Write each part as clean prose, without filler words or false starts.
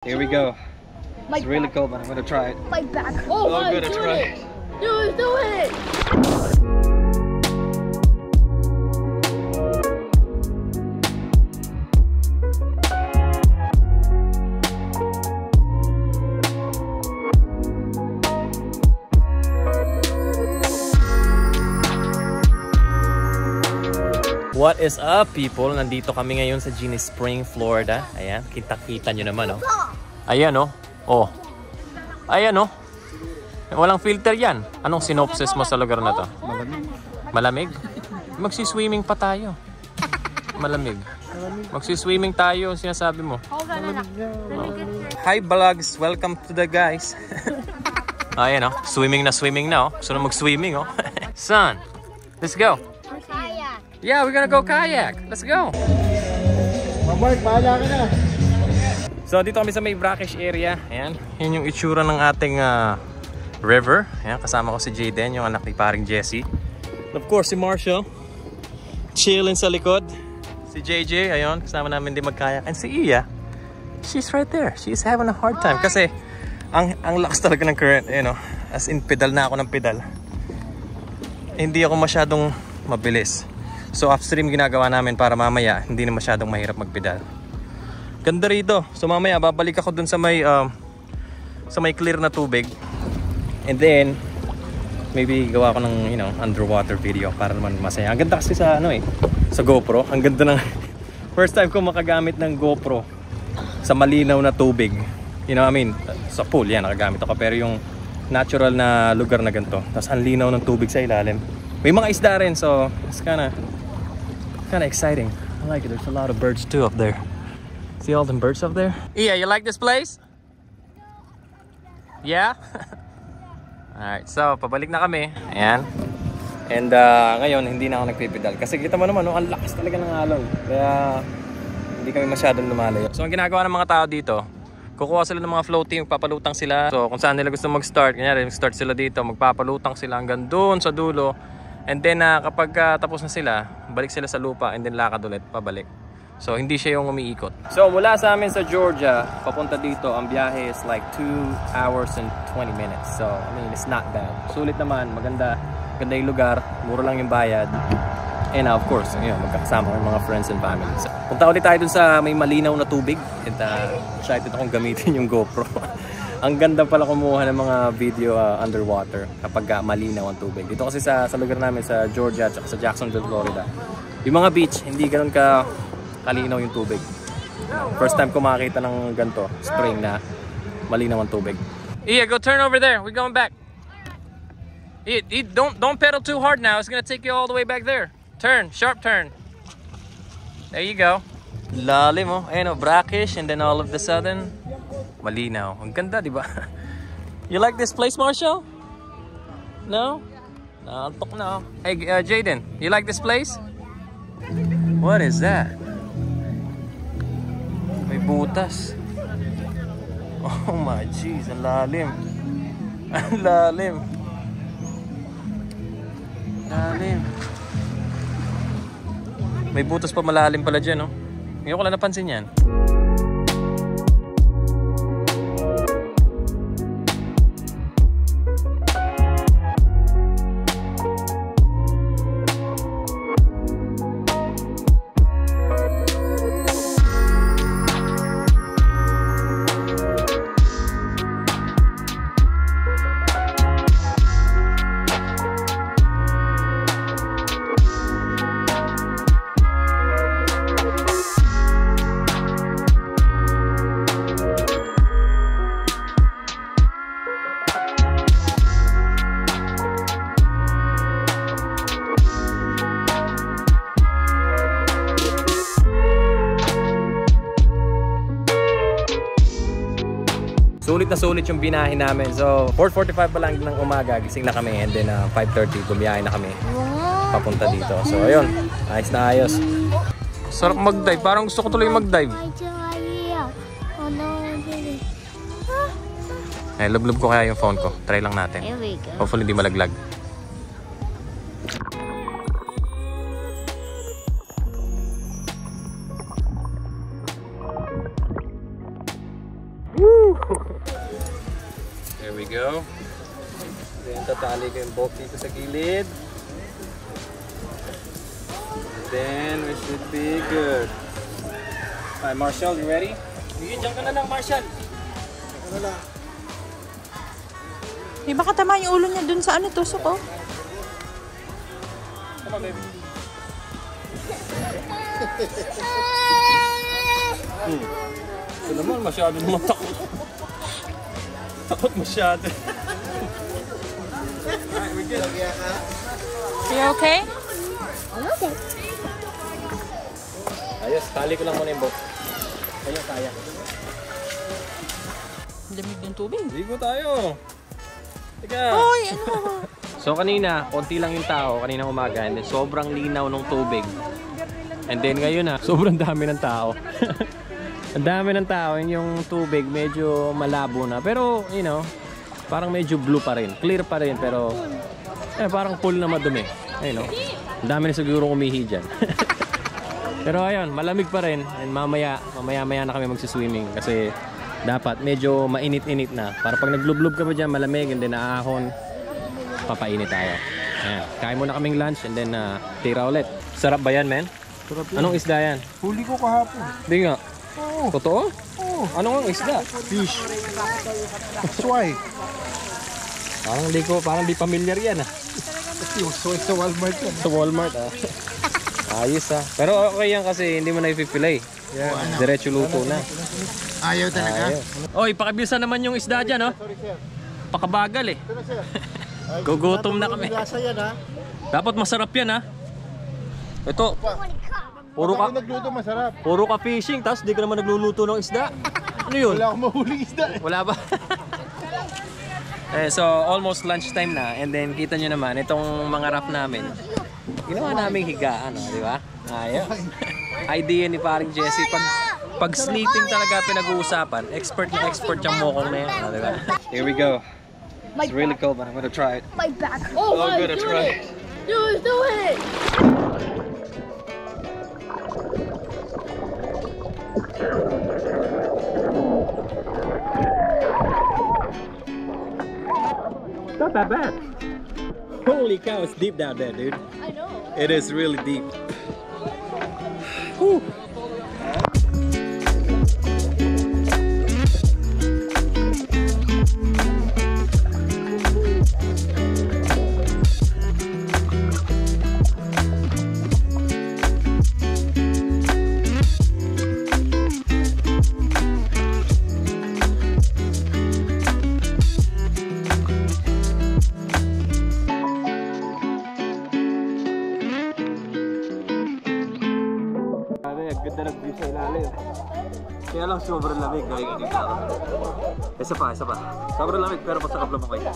Here we go. It's really cold, but I'm gonna try it. My back. Oh, I'm gonna try it. Do it. What is up, people? Nandito kami ngayon sa Ginnie Spring, Florida. Ayan, kita-kita nyo naman, oh. Ayan, oh. Oh. Ayan, oh. Walang filter yan. Anong synopsis mo sa lugar na to? Malamig? Magsiswimming pa tayo. Malamig. Magsiswimming tayo, sinasabi mo. Hi, vlogs. Welcome to the guys. Ayan, oh. Swimming na, oh. Gusto na mag-swimming, oh. Son, let's go. Yeah, we're gonna go kayak. Let's go. Mark, bahala ka na. So, dito kami sa may brackish area. Ayan. Yan yung itsura ng ating river. Ayan, kasama ko si Jaden, yung anak ni paring Jesse. Of course, si Marshall. Chilling sa likod. Si JJ, ayun. Kasama namin din magkayak. And si Iya, she's right there. She's having a hard time. Kasi, ang lakas talaga ng current. Ayan, as in, pedal na ako ng pedal. Hindi ako masyadong mabilis. So upstream ginagawa namin para mamaya hindi na masyadong mahirap magpedal. Ganda rito. So mamaya babalik ako dun sa may clear na tubig. And then maybe gawa ko ng underwater video para naman masaya. Ang ganda kasi sa sa GoPro. Ang ganda ng first time ko makagamit ng GoPro sa malinaw na tubig. Sa pool yan nakagamit ako, pero yung natural na lugar na ganito. Tapos ang linaw ng tubig sa ilalim. May mga isda rin, so it's kinda exciting. I like it. There's a lot of birds too up there. See all them birds up there? Yeah, you like this place? Yeah? Alright, so pabalik na kami. Ayan. And ngayon hindi na ako nagpipedal. Kasi kita mo naman, ang lakas talaga ng alon. Kaya hindi kami masyadong lumalayo. So ang ginagawa ng mga tao dito, kukuha sila ng mga floating, magpapalutang sila. So kung saan nila gusto mag-start, kanyari mag-start sila dito, magpapalutang sila hanggang doon sa dulo. And then kapag tapos na sila, balik sila sa lupa and then lakad ulit pabalik. So hindi siya yung umiikot. So mula sa amin sa Georgia papunta dito, ang biyahe is like 2 hours and 20 minutes. So I mean, it's not bad. Sulit naman, maganda yung lugar, mura lang yung bayad. And of course, magkakasama ko yung mga friends and family. So, punta ulit tayo dun sa may malinaw na tubig. And excited akong gamitin yung GoPro. Ang ganda pala kumuha ng mga video underwater kapag malinaw ang tubig. Dito kasi sa lugar namin sa Georgia at sa Jacksonville, Florida, yung mga beach, hindi ganun kalinaw yung tubig. First time ko makakita ng ganito, spring na malinaw ang tubig. Yeah, go turn over there. We're going back. Don't pedal too hard now. It's gonna take you all the way back there. Turn, sharp turn. There you go. Lalim, oh. Ayan, brackish, and then all of the sudden, malinaw. Ang ganda, di ba? You like this place, Marshall? No? Naantok na. Hey, Jaden, you like this place? What is that? May butas. Oh my jeez, ang lalim. Ang lalim. Lalim. May butas pa malalim pala dyan, no? Ngayon ko lang napansin yan. Sulit na sulit yung binahin namin. So 4:45 pa lang ng umaga, gising na kami, and then 5:30 bumiyahe na kami papunta dito. So ayun, ayos na ayos. Sarap mag-dive, parang gusto ko tuloy mag-dive. Ay, lub-lub ko kaya yung phone ko. Try lang natin. Hopefully hindi malaglag. There we go. Then tatali ko yung bolt dito sa gilid. Then we should be good. Alright, Marshall, you ready? Sige, dyan ka na lang, Marshall. Dyan ka na lang. Di ba katama yung ulo niya dun sa ano, tusok oh? Come on, baby. Ito naman, masyado naman takot. Takot masyado. Alright, we're good. You okay? I'm okay. Ayos, tali ko lang muna yung boat. Kaya, kaya. Lamig ng tubig. Ligo tayo. Teka. Oy, ano? So kanina, konti lang yung tao, kaninang umaga, and then sobrang linaw ng tubig. And then ngayon sobrang dami ng tao. Ang dami ng tao, yung tubig medyo malabo na. Pero, you know, parang medyo blue pa rin. Clear pa rin, pero parang pool na madumi. You know, ang dami na siguro umihi dyan. Pero ayun, malamig pa rin. And mamaya na kami magsiswimming kasi dapat medyo mainit-init na. Para pag naglublob ka pa dyan, malamig, and then aahon, papainit tayo. Ayan. Kain muna kaming lunch and then tira ulit. Sarap ba yan, men? Sarap yan. Anong isda yan? Huli ko kahapon. Hindi nga. Oo. Totoo? Oo. Anong isda? Fish. Swai. Parang di familiar yan Yung soy sa Walmart yan. Sa Walmart Ayos Pero okay yan kasi hindi mo na ipipilay. Yan. Diretso luto na. Ayaw talaga. Oy, pakibilisan naman yung isda dyan, Sorry, sir. Pakabagal Ito na, sir. Gugutom na kami. Lasa yan, ha? Dapat masarap yan Ito, puro Pag nagluto, masarap. ka fishing, tapos di ka naman nagluluto ng isda. Ano yun? Wala akong mahuling isda. Wala ba? So almost lunchtime na, and then kita nyo naman itong mga raft namin. Ginawa naming higaan, di ba? Ayos. Idea ni paring Jesse, pag sleeping talaga pinag-uusapan, expert yung mokong na yan, di ba? Here we go. It's really cold, but I'm gonna try it. My back. Oh, my good, do try it. Do it. Not that bad. Holy cow, it's deep down there, dude. I know. It is really deep. Whew. Ganda ng view sa ilalim. Kaya lang sobrang lamig dahil ganito. Isa pa. Sobrang lamig pero masarap lang kayo.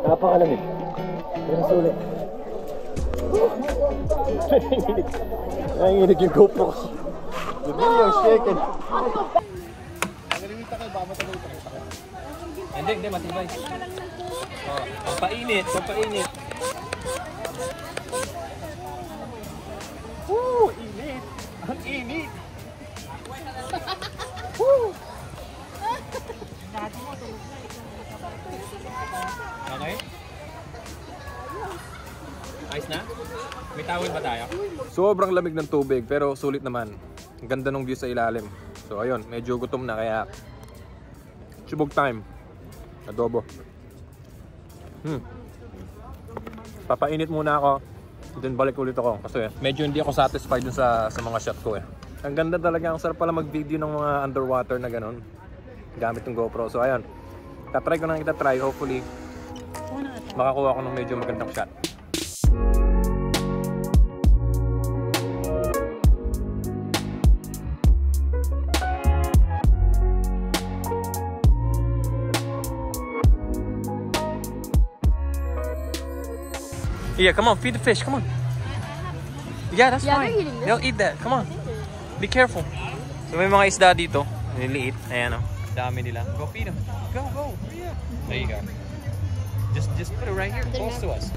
Napakalamig. Pero sulit. Nanginginig yung GoPro ko. The video is shaking. Hindi, matibay. Pampainit. Woo! Init! Ang init! Woo! Okay? Ayos na? May towel ba tayo? Sobrang lamig ng tubig pero sulit naman. Ang ganda ng view sa ilalim. So ayun, medyo gutom na kaya chubog time. Adobo. Papainit muna ako. Then balik ulit ako kasi medyo hindi ako satisfied dun sa mga shot ko Ang ganda talaga, ang sarap pala mag-video ng mga underwater na ganun gamit ng GoPro. So ayun, tatry ko na itatry. Hopefully makakuha ko ng medyo magandang shot. Yeah, come on, feed the fish. Come on. Yeah, that's Yeah, fine. they're eating this. They'll eat that. Come on. Be careful. So may mga isda dito. Nililiit. Ayan o. Dami nila. Go feed them. Go, go. Hurry up. There you go. Just put it right here, close to us.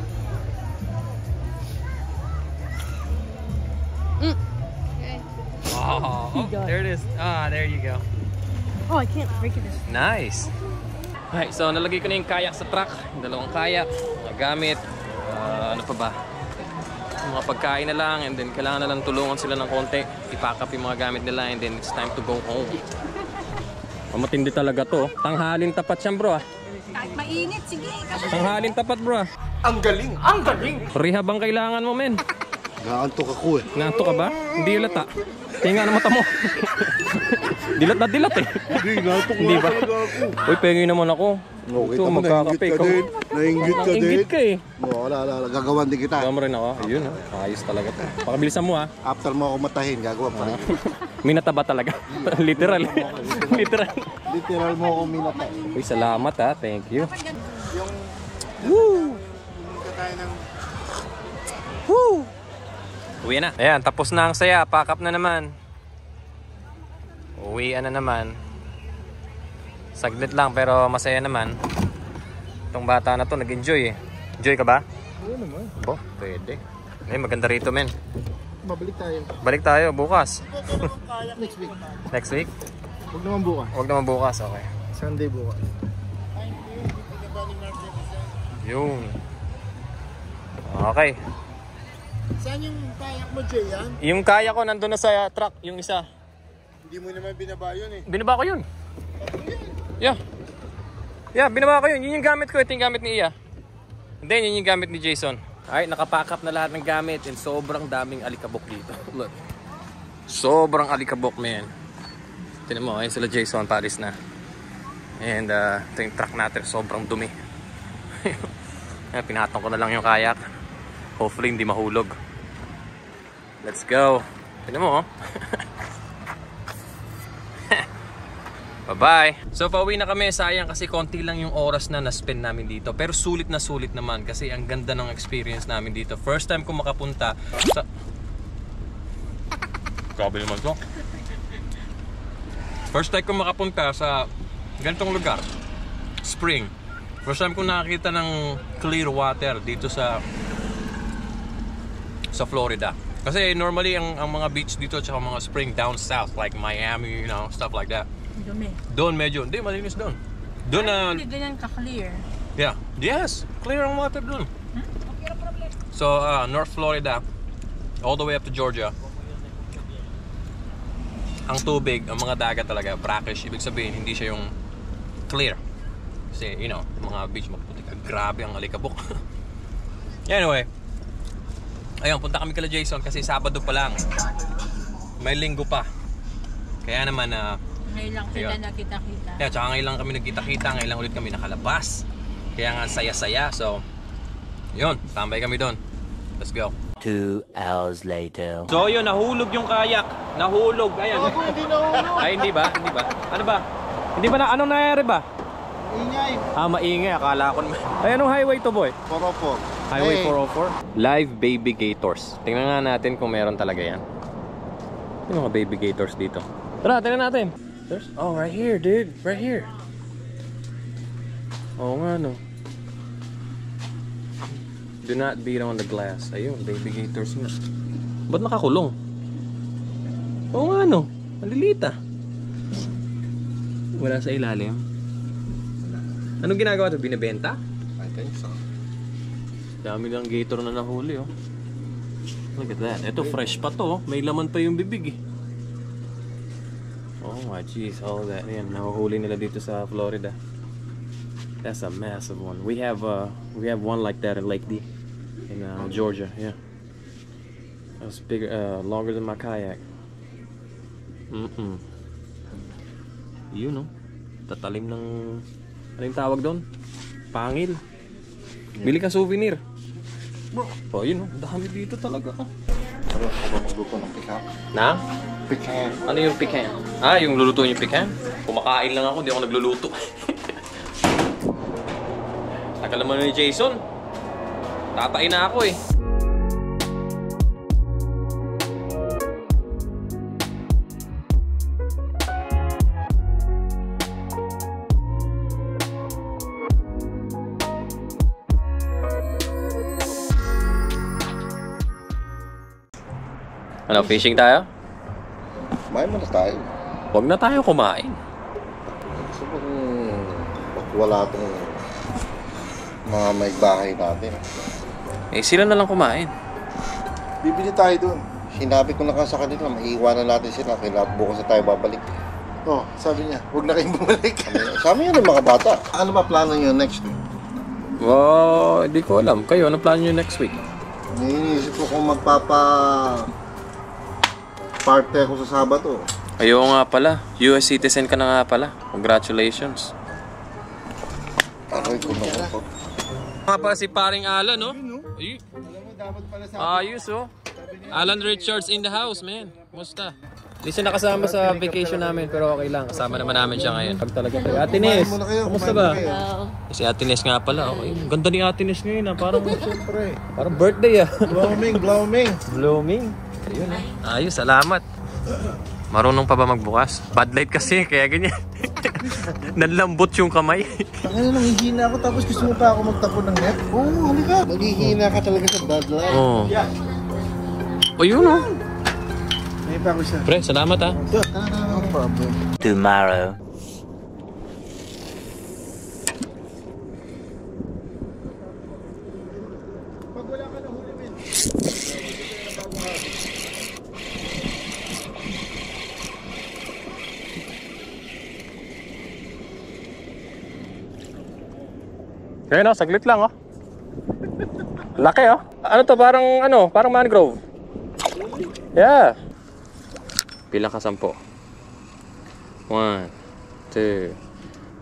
Okay. Oh, there it is. Ah, there you go. Oh, I can't break it. Nice. Alright, so nalagay ko na yung kayak sa truck. Yung dalawang kayak, mga gamit. Ano pa ba? Mga pagkain na lang, and then kailangan na lang tulungan sila ng konti. I-pack up yung mga gamit nila, and then it's time to go home. Matindi talaga to. Tanghalin tapat siya, bro. Kahit mainit, sige. Tanghalin tapat, bro. Ang galing! Ang galing! Rehab ang kailangan mo, men. Gaantok ako eh. Nanto ka ba? Hindi lata. Tingnan na mata mo. Dilat na dilat eh. Hindi, gaantok Hindi nga ba? talaga ako. Uy, pengi naman ako. Okay, Ito, magkakape ka. Nainggit ka din. Ingit ka eh. Wala. Gagawan din kita. Gawin mo rin ako. Ayun, ayos talaga to. Pakabilisan mo ha. After mo ako matahin, gagawa pa rin. Minataba talaga. Literal. Literal. Literal mo ako minatay. Uy, salamat ha. Thank you. Woo! Pumunta tayo ng... Woo! Uwi na. Ayan, tapos na ang saya. Pack up na naman. Uwian na naman. Saglit lang pero masaya naman. Itong bata na to nag-enjoy eh. Enjoy ka ba? Oo naman. Bo, pwede. Ay, maganda rito men. Babalik tayo. Balik tayo bukas. Next week. Next week? Huwag naman bukas. Huwag naman bukas, okay. Sunday bukas. Yun. Okay. Saan yung kayak mo, Jay, yan? Yung kaya ko nandun na sa truck, yung isa. Hindi mo naman binaba yun eh. Binaba ko yun. Yeah. Yeah, binaba ko yun. Yun yung gamit ko. Ito yung gamit ni Iya. And then, yun yung gamit ni Jason. Alright, nakapack up na lahat ng gamit and sobrang daming alikabok dito. Look. Sobrang alikabok, man. Tignan mo, ayun sila Jason, Paris na. And ito yung truck natin, sobrang dumi. Pinatong ko na lang yung kayak. Hopefully hindi mahulog. Let's go. Tignan mo, oh. Bye-bye. So pauwi na kami. Sayang kasi konti lang yung oras na na-spend namin dito. Pero sulit na sulit naman kasi ang ganda ng experience namin dito. First time ko makapunta sa... Grabe naman to. First time ko makapunta sa ganitong lugar. Spring. First time ko nakakita ng clear water dito sa Florida. Kasi normally ang mga beach dito at mga spring down south like Miami, you know, stuff like that. Dumi. Doon medyo, hindi malinis doon. Doon na Hindi ganyan ka-clear. yeah, yes, clear ang water doon. So, North Florida all the way up to Georgia. Ang tubig, ang mga dagat talaga brackish, ibig sabihin hindi siya yung clear. Kasi, you know, mga beach maputik, grabe ang alikabok. Anyway, ayun, punta kami kala Jason kasi Sabado pa lang. May Linggo pa. Kaya naman Ngayon lang sila Ayun. nakita-kita. yeah, tsaka ngayon lang kami nagkita-kita, ngayon lang ulit kami nakalabas. Kaya nga saya-saya. So, yun, tambay kami doon. Let's go. 2 hours later. So yun, nahulog yung kayak. Nahulog, ayan. Hindi na ulo. Ay, hindi ba? Hindi ba? Ano ba? Hindi ba na, anong nangyari ba? Ingay. Maingay, akala ko naman. Ay, anong highway to, boy? 404. Highway Hey. 404? Live baby gators. Tingnan nga natin kung meron talaga yan. Yung mga baby gators dito. Tara, tingnan natin. There's, oh, right here, dude. Right here. Oo nga, no. Do not beat on the glass. Ayun, baby gators mo. Ba't nakakulong? Oo nga, no. Malilita. Wala sa ilalim. Anong ginagawa ito? Binibenta? I think so. Dami ng gator na nahuli, oh. Look at that. Ito, fresh pa to, oh. May laman pa yung bibig, eh. Oh my jeez, all that. Ayan, nahuhuli nila dito sa Florida. That's a massive one. We have one like that in Lake D. In Georgia, yeah. That's bigger, longer than my kayak. Yun, no? Tatalim ng... Ano yung tawag doon? Pangil. Bili ka souvenir. Oh, yun, no? Dami dito talaga. Oh. Pero ako ba magluto ng pick-up? Na? Pick-up. Ano yung pecan? Ah, yung luluto yung pecan? Kumakain lang ako, di ako nagluluto. Tagal naman ni Jason. Tatay na ako eh. Ano, fishing tayo? Kumain muna tayo. Huwag na tayo kumain. Gusto mo wala itong mga may bahay natin. Eh, sila na lang kumain. Bibili tayo dun. Sinabi ko na ka sa kanila, maiiwanan natin sila. Kailangan bukas na tayo babalik. Oh, sabi niya, huwag na kayong bumalik. Sabi niya ng mga bata. Ano ba plano niyo next week? Wow, hindi ko alam. Kayo, ano plano nyo next week? Iniisip ko kung party ako sa Sabado. Ayaw nga pala. US citizen ka na nga pala. Congratulations. Aroy ko na ako. Nga pala si paring Alan, no? Ay, ayos, oh. Alan Richards in the house, man. Kumusta? Hindi siya nakasama sa vacation namin, pero okay lang. Kasama naman namin siya ngayon. Pag talaga kayo. Ate Nes, kumusta ba? Si Ate Nes nga pala. Okay. Ganda ni Ate Nes ngayon, ha? Parang, parang birthday, ah. Blooming. Ayun, ayos, salamat. Marunong pa ba magbukas? Bad light kasi, kaya ganyan. Nanlambot yung kamay. Ano nang hihina ako tapos gusto mo pa ako magtapo ng net? Oo, halika. Maghihina ka talaga sa bad light. Oo. O yun, oh. May pa ako siya. Pre, salamat, ha. No problem. Tomorrow. Pag wala ka na huli, men. Kaya no, saglit lang, oh. Laki, oh. Ano to, parang mangrove. Yeah. Pila ka 10? 1, 2,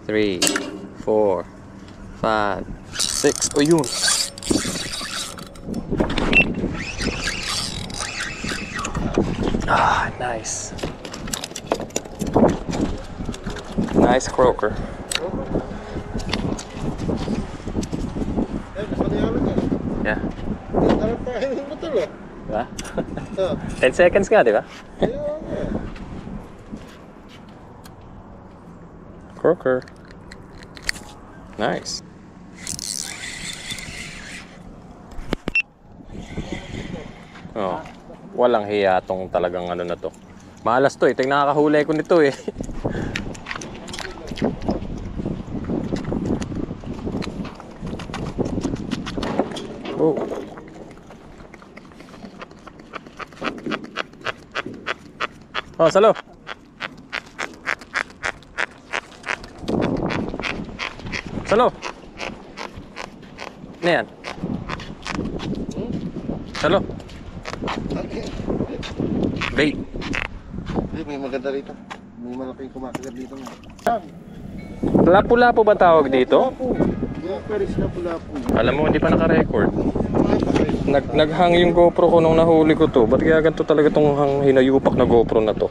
3, 4, 5, 6. O yun. Ah, nice. Nice croaker. Yeah. Harap pa kayo ng motor, oh. Diba? 10 seconds nga, di ba? Croaker. Nice. Oh, walang hiya tong talagang ano na to. Malas to eh. Tingnan nakakahuli ko nito eh. Oh. Oh, salo. Salo. Ano yan? Salo. Bait. May maganda rito. May malaking kumakagat dito. Lapu-lapu ba tawag dito? Yeah, pero is lapu-lapu. Alam mo, hindi pa naka-record. Naghang yung GoPro ko nung nahuli ko to. Ba't kaya ganito talaga itong hinayupak na GoPro na to?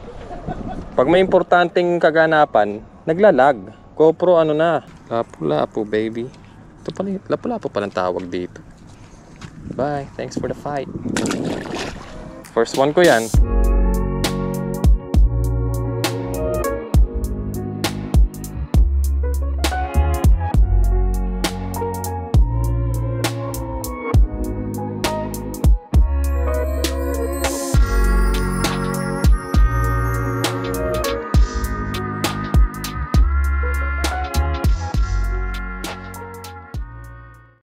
Pag may importanteng kaganapan, naglalag. GoPro ano na? Lapu-lapu, baby. Ito pala, lapu-lapu palang tawag dito. Bye. Thanks for the fight. First one ko yan.